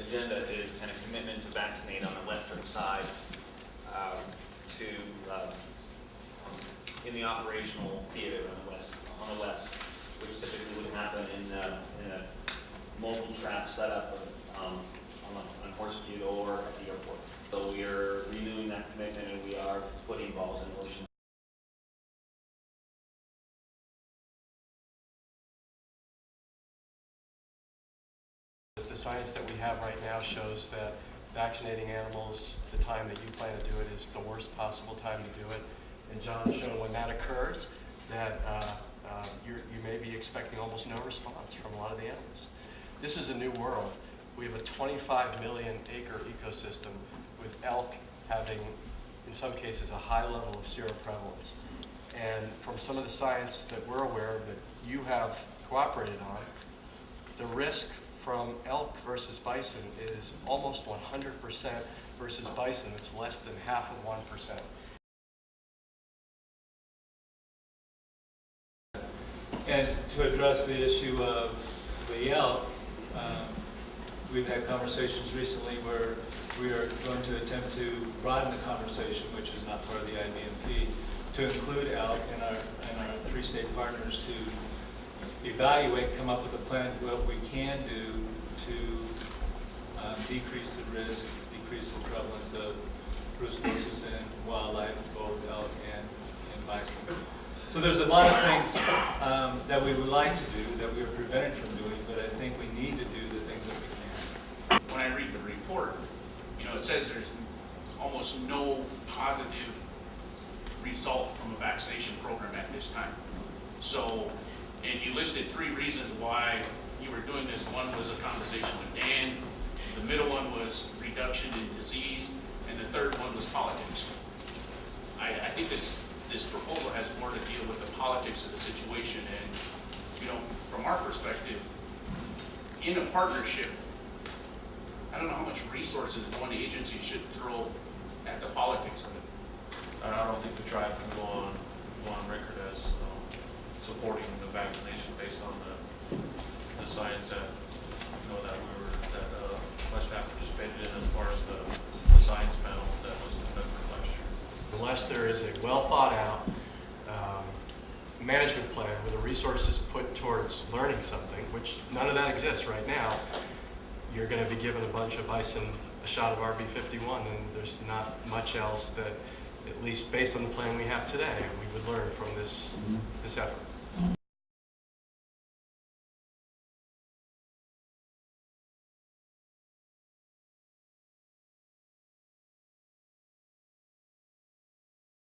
agenda is kind of commitment to vaccinate on the western side in the operational theater on the west, which typically would happen in a mobile trap setup on Horsefield or at the airport. So we are renewing that commitment, and we are putting balls in motion. The science that we have right now shows that vaccinating animals, the time that you plan to do it, is the worst possible time to do it. And John has shown when that occurs that you may be expecting almost no response from a lot of the animals. This is a new world. We have a 25 million acre ecosystem with elk having, in some cases, a high level of seroprevalence. And from some of the science that we're aware of that you have cooperated on, the risk from elk versus bison is almost 100% versus bison. It's less than half of 1%. And to address the issue of the elk, we've had conversations recently where we are going to attempt to broaden the conversation, which is not part of the IBMP, to include elk and our three state partners to evaluate, come up with a plan of what we can do to decrease the risk, decrease the prevalence of brucellosis in wildlife, both elk and bison. So there's a lot of things that we would like to do that we are prevented from doing, but I think we need to do the things that we can. When I read the report, it says there's almost no positive result from a vaccination program at this time. So, and you listed 3 reasons why you were doing this. One was a conversation with Dan, the middle one was reduction in disease, and the third one was politics. I think this proposal has more to deal with the politics of the situation, and from our perspective, in a partnership, I don't know how much resources one agency should throw at the politics of it. And I don't think the tribe can go on record as supporting the vaccination based on the science that West Africa participated in, as far as the science panel that was conducted last year. Unless there is a well thought out management plan where the resources put towards learning something, which none of that exists right now, you're going to be given a bunch of bison a shot of RB51, and there's not much else that, at least based on the plan we have today, we would learn from this effort.